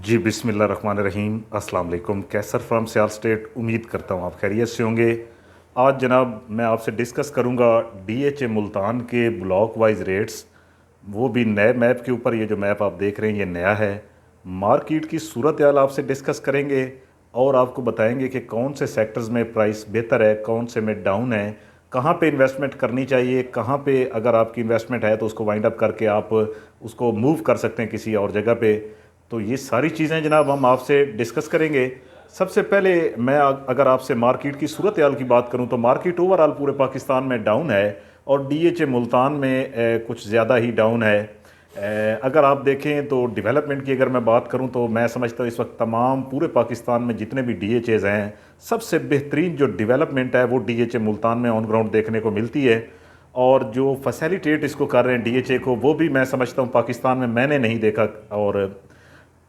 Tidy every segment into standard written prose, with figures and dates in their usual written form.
जी बिस्मिल्लाहिर्रहमानिर्रहीम। अस्सलाम वालेकुम। कैसर फ्रॉम सियाल स्टेट। उम्मीद करता हूँ आप खैरियत से होंगे। आज जनाब मैं आपसे डिस्कस करूँगा डीएचए मुल्तान के ब्लॉक वाइज रेट्स, वो भी नए मैप के ऊपर। ये जो मैप आप देख रहे हैं ये नया है। मार्केट की सूरत हाल आपसे डिस्कस करेंगे और आपको बताएंगे कि कौन से सेक्टर्स में प्राइस बेहतर है, कौन से में डाउन है, कहाँ पे इन्वेस्टमेंट करनी चाहिए, कहाँ पे अगर आपकी इन्वेस्टमेंट है तो उसको वाइंड अप करके आप उसको मूव कर सकते हैं किसी और जगह पे। तो ये सारी चीज़ें जनाब हम आपसे डिस्कस करेंगे। सबसे पहले मैं अगर आपसे मार्केट की सूरत हाल की बात करूं तो मार्केट ओवरऑल पूरे पाकिस्तान में डाउन है और डीएचए मुल्तान में कुछ ज़्यादा ही डाउन है। अगर आप देखें तो डेवलपमेंट की अगर मैं बात करूं तो मैं समझता हूँ इस वक्त तमाम पूरे पाकिस्तान में जितने भी डीएचएज़ हैं, सबसे बेहतरीन जो डेवलपमेंट है वो डीएचए मुल्तान में ऑन ग्राउंड देखने को मिलती है। और जो फैसिलिटेट इसको कर रहे हैं डीएचए को, वो भी मैं समझता हूँ पाकिस्तान में मैंने नहीं देखा।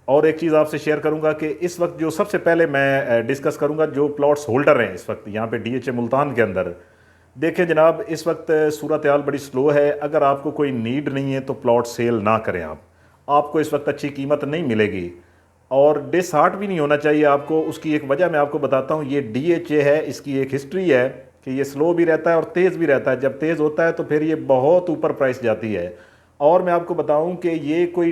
और एक चीज़ आपसे शेयर करूंगा कि इस वक्त जो सबसे पहले मैं डिस्कस करूंगा जो प्लॉट्स होल्डर हैं इस वक्त यहाँ पे डीएचए मुल्तान के अंदर। देखें जनाब, इस वक्त सूरत हाल बड़ी स्लो है। अगर आपको कोई नीड नहीं है तो प्लॉट सेल ना करें। आपको इस वक्त अच्छी कीमत नहीं मिलेगी और डिसहार्ट भी नहीं होना चाहिए आपको। उसकी एक वजह मैं आपको बताता हूँ। ये डीएचए है, इसकी एक हिस्ट्री है कि ये स्लो भी रहता है और तेज़ भी रहता है। जब तेज़ होता है तो फिर ये बहुत ऊपर प्राइस जाती है। और मैं आपको बताऊं कि ये कोई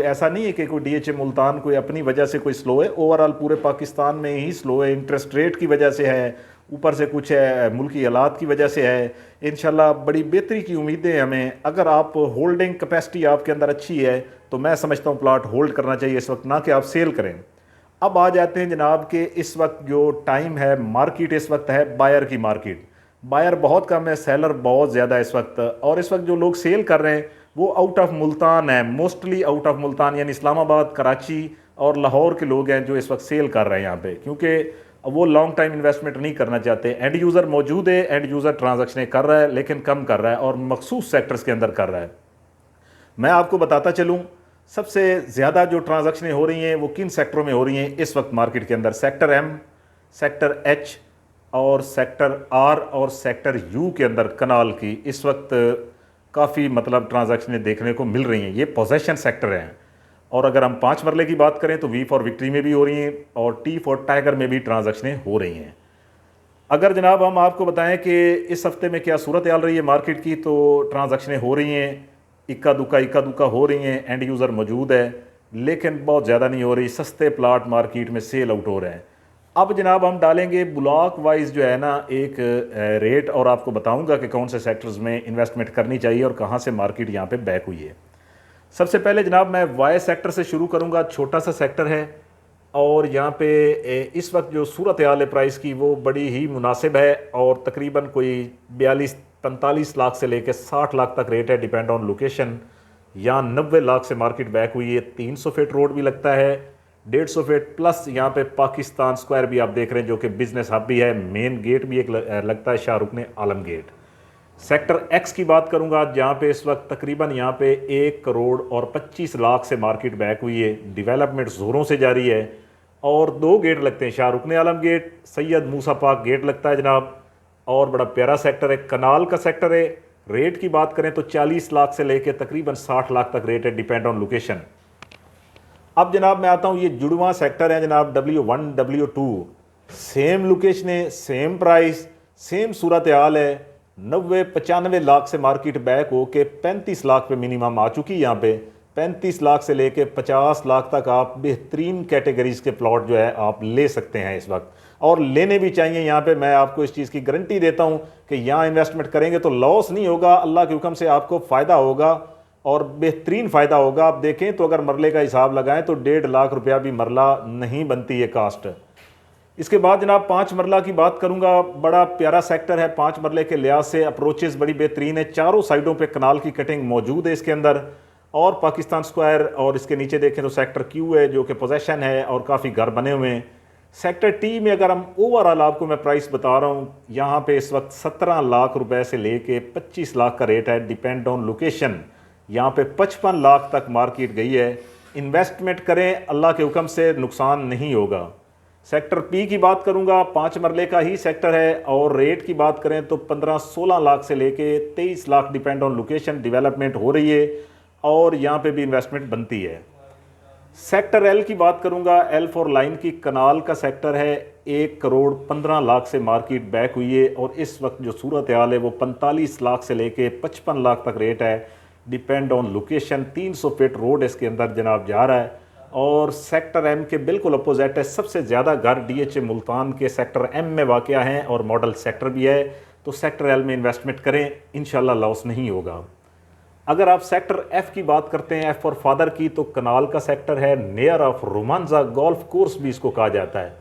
ऐसा नहीं है कि कोई डीएचए मुल्तान कोई अपनी वजह से कोई स्लो है। ओवरऑल पूरे पाकिस्तान में ही स्लो है। इंटरेस्ट रेट की वजह से है, ऊपर से कुछ है, मुल्की हालात की वजह से है। इंशाल्लाह बड़ी बेहतरी की उम्मीदें हमें। अगर आप होल्डिंग कैपेसिटी आपके अंदर अच्छी है तो मैं समझता हूँ प्लाट होल्ड करना चाहिए इस वक्त, ना कि आप सेल करें। अब आ जाते हैं जनाब कि इस वक्त जो टाइम है, मार्केट इस वक्त है बायर की मार्केट। बायर बहुत कम है, सेलर बहुत ज़्यादा है इस वक्त। और इस वक्त जो लोग सेल कर रहे हैं वो आउट ऑफ मुल्तान है, मोस्टली आउट ऑफ मुल्तान, यानी इस्लामाबाद, कराची और लाहौर के लोग हैं जो इस वक्त सेल कर रहे हैं यहाँ पे, क्योंकि वो लॉन्ग टाइम इन्वेस्टमेंट नहीं करना चाहते। एंड यूज़र मौजूद है, एंड यूज़र ट्रांजैक्शनें कर रहा है लेकिन कम कर रहा है और मखसूस सेक्टर्स के अंदर कर रहा है। मैं आपको बताता चलूँ सबसे ज़्यादा जो ट्रांजैक्शनें हो रही हैं वो किन सेक्टरों में हो रही हैं इस वक्त मार्केट के अंदर। सेक्टर एम, सेक्टर एच और सेक्टर आर और सेक्टर यू के अंदर कनाल की इस वक्त काफ़ी मतलब ट्रांजैक्शनें देखने को मिल रही हैं। ये पोजेशन सेक्टर हैं। और अगर हम 5 मरले की बात करें तो वी फॉर विक्ट्री में भी हो रही हैं और टी फॉर टाइगर में भी ट्रांजैक्शनें हो रही हैं। अगर जनाब हम आपको बताएं कि इस हफ्ते में क्या सूरत हाल रही है मार्केट की, तो ट्रांजैक्शनें हो रही हैं, इक्का दुक्का हो रही हैं, एंड यूज़र मौजूद है लेकिन बहुत ज़्यादा नहीं हो रही। सस्ते प्लाट मार्केट में सेल आउट हो रहे हैं। अब जनाब हम डालेंगे ब्लॉक वाइज जो है ना एक रेट, और आपको बताऊंगा कि कौन से सेक्टर्स में इन्वेस्टमेंट करनी चाहिए और कहाँ से मार्केट यहाँ पे बैक हुई है। सबसे पहले जनाब मैं वाई सेक्टर से शुरू करूँगा। छोटा सा सेक्टर है और यहाँ पे इस वक्त जो सूरत हाल है प्राइस की वो बड़ी ही मुनासिब है और तकरीबन कोई 42-45 लाख से लेकर 60 लाख तक रेट है, डिपेंड ऑन लोकेशन। यहाँ 90 लाख से मार्केट बैक हुई है। 300 फीट रोड भी लगता है, 150 फीट प्लस यहाँ पे पाकिस्तान स्क्वायर भी आप देख रहे हैं जो कि बिजनेस हब भी है। मेन गेट भी एक लगता है शाहरुख ने आलम गेट। सेक्टर एक्स की बात करूंगा जहाँ पे इस वक्त तकरीबन यहाँ पे 1 करोड़ और 25 लाख से मार्केट बैक हुई है। डेवलपमेंट ज़ोरों से जारी है और 2 गेट लगते हैं, शाहरुख ने आलम गेट, सैयद मूसा पाक गेट लगता है जनाब। और बड़ा प्यारा सेक्टर है, कनाल का सेक्टर है। रेट की बात करें तो 40 लाख से लेकर तकरीबन 60 लाख तक रेट है, डिपेंड ऑन लोकेशन। अब जनाब मैं आता हूँ, ये जुड़वा सेक्टर है जनाब, W1 W2, सेम लोकेशन है, सेम प्राइस, सेम सूरत हाल है। 90-95 लाख से मार्केट बैक हो के 35 लाख पे मिनिमम आ चुकी है। यहाँ पे 35 लाख से लेके 50 लाख तक आप बेहतरीन कैटेगरीज के प्लॉट जो है आप ले सकते हैं इस वक्त, और लेने भी चाहिए। यहाँ पे मैं आपको इस चीज़ की गारंटी देता हूँ कि यहाँ इन्वेस्टमेंट करेंगे तो लॉस नहीं होगा, अल्लाह के हुक्म से आपको फ़ायदा होगा और बेहतरीन फ़ायदा होगा। आप देखें तो अगर मरले का हिसाब लगाएं तो 1.5 लाख रुपया भी मरला नहीं बनती है कास्ट। इसके बाद जनाब 5 मरला की बात करूंगा। बड़ा प्यारा सेक्टर है 5 मरले के लिहाज से। अप्रोचेस बड़ी बेहतरीन है, चारों साइडों पे कनाल की कटिंग मौजूद है इसके अंदर। और पाकिस्तान स्क्वायर और इसके नीचे देखें तो सेक्टर क्यू है जो कि पोजेशन है और काफ़ी घर बने हुए हैं। सेक्टर टी में अगर हम ओवरऑल आपको मैं प्राइस बता रहा हूँ, यहाँ पे इस वक्त 17 लाख रुपए से लेके 25 लाख का रेट है, डिपेंड ऑन लोकेशन। यहाँ पे 55 लाख तक मार्केट गई है। इन्वेस्टमेंट करें, अल्लाह के हुक्म से नुकसान नहीं होगा। सेक्टर पी की बात करूंगा, 5 मरले का ही सेक्टर है और रेट की बात करें तो 15-16 लाख से लेके 23 lakh, depend on location. Development हो रही है और यहाँ पे भी इन्वेस्टमेंट बनती है। सेक्टर एल की बात करूंगा, एल फॉर लाइन की कनाल का सेक्टर है। 1 करोड़ 15 लाख से मार्केट बैक हुई है और इस वक्त जो सूरत हाल है वो 45 लाख से लेके 55 लाख तक रेट है, depend on location. 300 feet road इसके अंदर जनाब जा रहा है। और सेक्टर एम के बिल्कुल अपोजिट है, सबसे ज़्यादा घर डीएचए मुल्तान के सेक्टर एम में वाक़या हैं और मॉडल सेक्टर भी है। तो सेक्टर एल में इन्वेस्टमेंट करें, इंशाल्लाह लॉस नहीं होगा। अगर आप सेक्टर एफ की बात करते हैं, एफ फॉर फादर की, तो कनाल का सेक्टर है, near of Romanza golf course भी इसको कहा जाता है।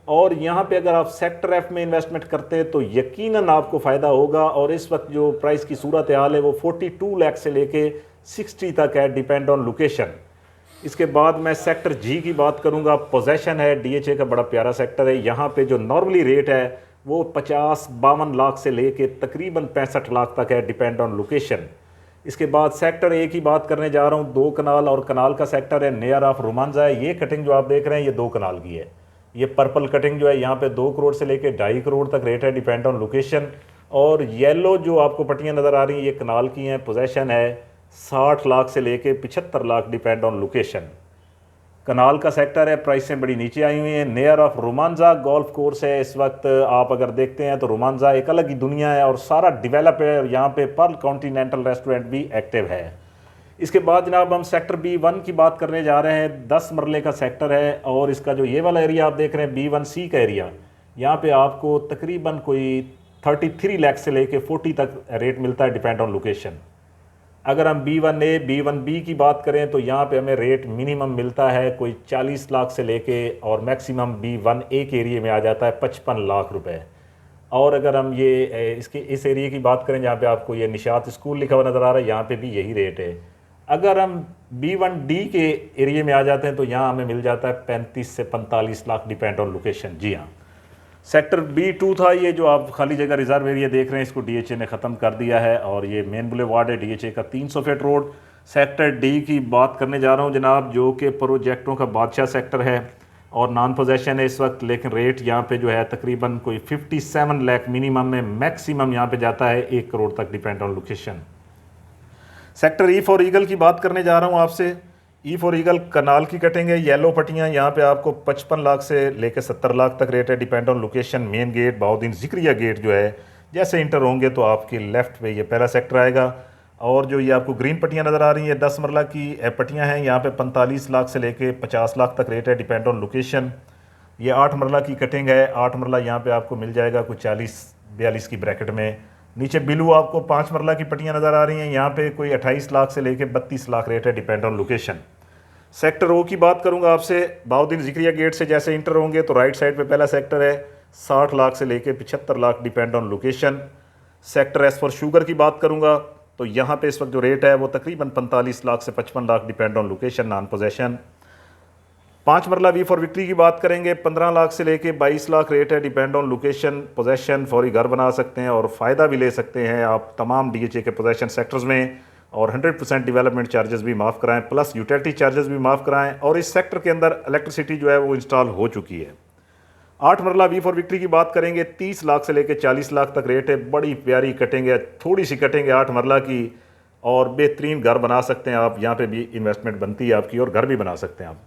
और यहाँ पे अगर आप सेक्टर एफ में इन्वेस्टमेंट करते हैं तो यकीनन आपको फ़ायदा होगा। और इस वक्त जो प्राइस की सूरत हाल है वो 42 लाख से लेके 60 तक है, डिपेंड ऑन लोकेशन। इसके बाद मैं सेक्टर जी की बात करूँगा। पोजेशन है, डीएचए का बड़ा प्यारा सेक्टर है। यहाँ पे जो नॉर्मली रेट है वो 50-52 लाख से लेके तकरीबन 65 लाख तक है, डिपेंड ऑन लोकेशन। इसके बाद सेक्टर ए की बात करने जा रहा हूँ। 2 कनाल और कनाल का सेक्टर है, नियर ऑफ रोमांजा है। ये कटिंग जो आप देख रहे हैं ये 2 कनाल की है। ये पर्पल कटिंग जो है यहाँ पे 2 करोड़ से लेके 2.5 करोड़ तक रेट है, डिपेंड ऑन लोकेशन। और येलो जो आपको पट्टियाँ नज़र आ रही हैं ये कनाल की हैं। पोजेशन है 60 लाख से लेके 75 लाख, डिपेंड ऑन लोकेशन। कनाल का सेक्टर है, प्राइसें बड़ी नीचे आई हुई हैं। Near of Romanza golf course है। इस वक्त आप अगर देखते हैं तो रोमांजा एक अलग ही दुनिया है और सारा डेवलप है और यहाँ पे पर्ल कॉन्टिनेंटल रेस्टोरेंट भी एक्टिव है। इसके बाद जनाब हम सेक्टर B1 की बात करने जा रहे हैं। 10 मरले का सेक्टर है और इसका जो ये वाला एरिया आप देख रहे हैं B1C का एरिया, यहाँ पे आपको तकरीबन कोई 33 लाख से लेके 40 तक रेट मिलता है, डिपेंड ऑन लोकेशन। अगर हम B1A B1B की बात करें तो यहाँ पे हमें रेट मिनिमम मिलता है कोई 40 लाख से लेके और मैक्सिमम B1A के एरिए में आ जाता है 55 लाख रुपए। और अगर हम ये इसके इस एरिए की बात करें जहाँ पे आपको ये निशात स्कूल लिखा हुआ नज़र आ रहा है, यहाँ पे भी यही रेट है। अगर हम B1D के एरिए में आ जाते हैं तो यहाँ हमें मिल जाता है 35 से 45 लाख, डिपेंड ऑन लोकेशन। जी हाँ, सेक्टर B2 था। ये जो आप खाली जगह रिजर्व एरिया देख रहे हैं इसको डीएचए ने ख़त्म कर दिया है और ये मेन बुलेवार्ड है डीएचए का, 300 फीट रोड। सेक्टर डी की बात करने जा रहा हूँ जनाब, जो कि प्रोजेक्टों का बादशाह सेक्टर है और नॉन पोजेशन है इस वक्त। लेकिन रेट यहाँ पे जो है तकरीबन कोई 57 लाख मिनिमम में, मैक्सिमम यहाँ पे जाता है 1 करोड़ तक, depend on location. Sector E for eagle की बात करने जा रहा हूँ आपसे। ई फॉर ईगल कनाल की कटेंगे, येलो पट्टियाँ, यहाँ पे आपको 55 लाख से लेकर 70 लाख तक रेट है, depend on location. Main gate Bahauddin Zakariya gate जो है, जैसे इंटर होंगे तो आपके लेफ़्ट पे ये पहला सेक्टर आएगा। और जो ये आपको ग्रीन पट्टियाँ नज़र आ रही हैं 10 मरला की पट्टियाँ हैं, यहाँ पे 45 लाख से लेके 50 लाख तक रेट है, डिपेंड ऑन लोकेशन। ये 8 मरला की कटिंग है। 8 मरला यहाँ पे आपको मिल जाएगा कुछ 40-42 की ब्रैकेट में। नीचे बिलू आपको 5 मरला की पट्टियाँ नज़र आ रही हैं, यहाँ पे कोई 28 लाख से लेके 32 लाख रेट है, depend on location. Sector O की बात करूंगा आपसे। बहाउद्दीन ज़िक्रिया गेट से जैसे इंटर होंगे तो राइट साइड पे पहला सेक्टर है, 60 लाख से लेके 75 lakh, depend on location. Sector S for sugar की बात करूंगा तो यहाँ पे इस वक्त जो रेट है वो तकरीबन 45 लाख से 55 lakh, depend on location, non possession. 5 मरला वी फॉर विक्ट्री की बात करेंगे, 15 लाख से लेके 22 लाख रेट है, डिपेंड ऑन लोकेशन। पोजेशन फौरी घर बना सकते हैं और फ़ायदा भी ले सकते हैं आप तमाम डीएचए के पोजेशन सेक्टर्स में। और 100% डेवलपमेंट चार्जेस भी माफ़ कराएं, प्लस यूटिलिटी चार्जेस भी माफ़ कराएं। और इस सेक्टर के अंदर इलेक्ट्रिसिटी जो है वो इंस्टॉल हो चुकी है। 8 मरला वी फॉर विक्ट्री की बात करेंगे, 30 लाख से लेकर 40 लाख तक रेट है। बड़ी प्यारी कटिंग है, थोड़ी सी कटिंग है 8 मरला की और बेहतरीन घर बना सकते हैं आप। यहाँ पे भी इन्वेस्टमेंट बनती है आपकी और घर भी बना सकते हैं आप।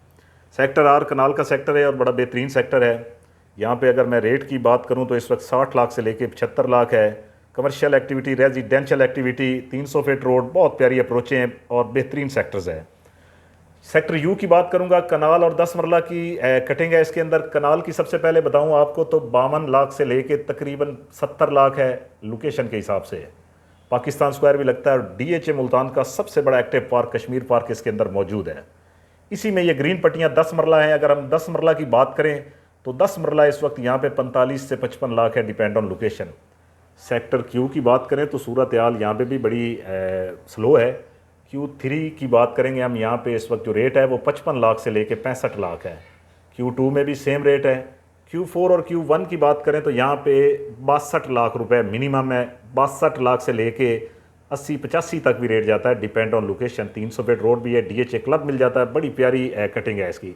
सेक्टर आर कनाल का सेक्टर है और बड़ा बेहतरीन सेक्टर है। यहाँ पे अगर मैं रेट की बात करूँ तो इस वक्त 60 लाख से लेकर 75 लाख है। Commercial activity, residential activity, 300 feet road, बहुत प्यारी अप्रोचें हैं और बेहतरीन सेक्टर्स है। सेक्टर यू की बात करूंगा, कनाल और 10 मरला की कटिंग है इसके अंदर। कनाल की सबसे पहले बताऊं आपको तो 52 लाख से लेके तकरीबन 70 लाख है लोकेशन के हिसाब से। पाकिस्तान स्क्वायर भी लगता है और डीएचए मुल्तान का सबसे बड़ा एक्टिव पार्क कश्मीर पार्क इसके अंदर मौजूद है। इसी में ये ग्रीन पट्टियाँ 10 मरला हैं। अगर हम 10 मरला की बात करें तो 10 मरला इस वक्त यहाँ पे 45 से 55 लाख है, depend on location. Sector Q की बात करें तो सूरत हाल यहाँ पे भी बड़ी स्लो है। Q3 की बात करेंगे हम, यहाँ पे इस वक्त जो रेट है वो 55 लाख से लेके 65 लाख है। Q2 में भी सेम रेट है। Q4 और Q1 की बात करें तो यहाँ पे 62 लाख रुपए मिनिमम है। 62 लाख से लेके 80-85 तक भी रेट जाता है, depend on location. 300 feet road भी है, डीएचए क्लब मिल जाता है, बड़ी प्यारी कटिंग है इसकी।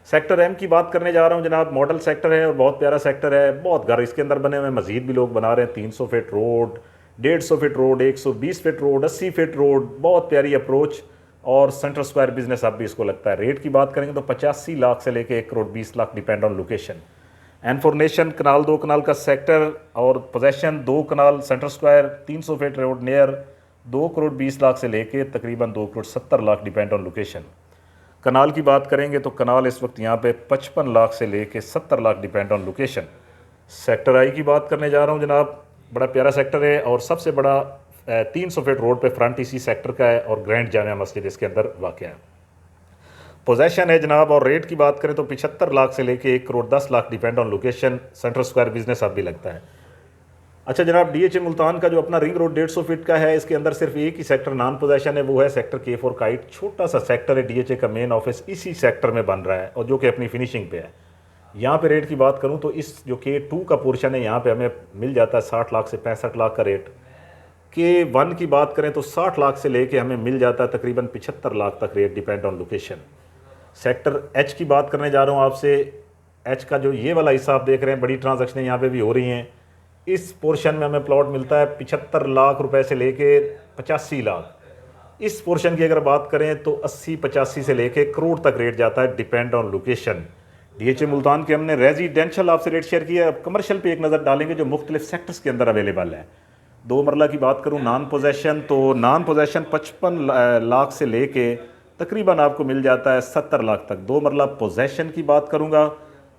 सेक्टर एम की बात करने जा रहा हूँ जनाब, मॉडल सेक्टर है और बहुत प्यारा सेक्टर है। बहुत घर इसके अंदर बने हुए हैं, मजीद भी लोग बना रहे हैं। 300 feet road, 150 feet road, 120 feet road, 80 feet road, बहुत प्यारी अप्रोच और सेंट्रल स्क्वायर बिजनेस अब भी इसको लगता है। रेट की बात करेंगे तो 85 लाख से लेके 1 crore 20 lakh, depend on location. Information kanal 2 kanal का सेक्टर और possession 2 kanal central square 300 feet road near 2 crore 20 lakh से लेके तकरीबन 2 crore 70 lakh, depend on location. Kanal की बात करेंगे तो कनाल इस वक्त यहाँ पे 55 लाख से लेके 70 lakh, depend on location. Sector आई की बात करने जा रहा हूँ जनाब, बड़ा प्यारा सेक्टर है और सबसे बड़ा 300 फीट रोड पे फ्रंट इसी सेक्टर का है और ग्रैंड जामिया मस्जिद इसके अंदर वाक़ है। पोजेशन है जनाब, और रेट की बात करें तो 75 लाख से लेके 1 crore 10 lakh, depend on location. Central square business अब भी लगता है। अच्छा जनाब, DHA मुल्तान का जो अपना रिंग रोड 150 फीट का है, इसके अंदर सिर्फ एक ही सेक्टर नॉन पोजेशन है, वो है सेक्टर K4 काइट। छोटा सा सेक्टर है, DHA का मेन ऑफिस इसी सेक्टर में बन रहा है और जो कि अपनी फिनिशिंग पे है। यहाँ पे रेट की बात करूँ तो इस जो K2 का पोर्शन है यहाँ पे हमें मिल जाता है 60 लाख से 65 लाख का रेट। K1 की बात करें तो 60 लाख से लेके हमें मिल जाता है तकरीबन 75 लाख तक rate, depend on location. Sector H की बात करने जा रहा हूँ आपसे। H का जो ये वाला हिस्सा आप देख रहे हैं, बड़ी ट्रांजैक्शनें यहाँ पे भी हो रही हैं। इस पोर्शन में हमें प्लॉट मिलता है 75 लाख रुपए से लेके 85 लाख। इस पोर्शन की अगर बात करें तो 80-85 से लेके करोड़ तक रेट जाता है, depend on location. DHA Multan के हमने रेजिडेंशियल आपसे रेट शेयर किया है। अब कमर्शियल पे एक नज़र डालेंगे जो मुख्तलिफ सेक्टर्स के अंदर अवेलेबल है। 2 मरला की बात करूँ नॉन पोजेशन, तो नॉन पोजेशन 55 लाख से लेके तकरीबन आपको मिल जाता है 70 लाख तक। 2 मरला पोजेशन की बात करूँगा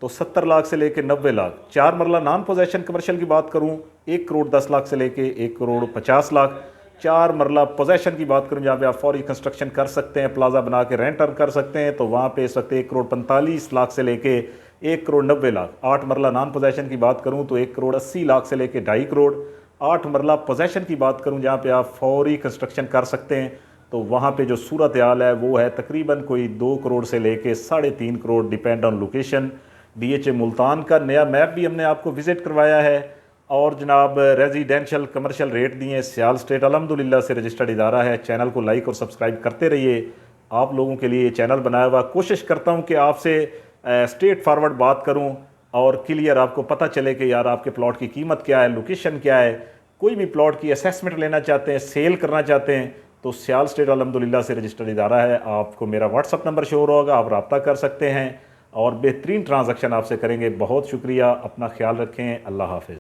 तो 70 लाख से लेके 90 लाख। 4 मरला नॉन पोजेशन कमर्शियल की बात करूँ 1 करोड़ 10 लाख से लेके 1 करोड़ 50 लाख। 4 मरला पोजेशन की बात करूँ जहाँ पे आप फौरी कंस्ट्रक्शन कर सकते हैं, प्लाजा बना के रेंटर कर सकते हैं, तो वहाँ पे इस वक्त 1 करोड़ 45 लाख से लेके 1 करोड़ 90 लाख। 8 मरला नॉन पोजेशन की बात करूँ तो 1 करोड़ 80 लाख से लेके 2.5 करोड़। 8 मरला पोजेशन की बात करूँ जहाँ पे आप फौरी कंस्ट्रक्शन कर सकते हैं, तो वहाँ पे जो सूरत हाल है वो है तकरीबन कोई 2 करोड़ से लेके 3.5 crore, depend on location. DHA Multan का नया मैप भी हमने आपको विज़िट करवाया है और जनाब रेजिडेंशियल कमर्शियल रेट दिए। सियाल स्टेट अल्हम्दुलिल्लाह से रजिस्टर्ड इदारा है। चैनल को लाइक और सब्सक्राइब करते रहिए। आप लोगों के लिए चैनल बनाया हुआ, कोशिश करता हूँ कि आपसे स्ट्रेट फॉरवर्ड बात करूँ और क्लियर आपको पता चले कि यार आपके प्लॉट की कीमत क्या है, लोकेशन क्या है। कोई भी प्लॉट की असेसमेंट लेना चाहते हैं, सेल करना चाहते हैं, तो सियाल स्टेट अल्हम्दुलिल्लाह से रजिस्टर्ड इदारा है। आपको मेरा व्हाट्सअप नंबर शो होगा, आप रब्ता कर सकते हैं और बेहतरीन ट्रांजैक्शन आपसे करेंगे। बहुत शुक्रिया, अपना ख्याल रखें, अल्लाह हाफ़िज़।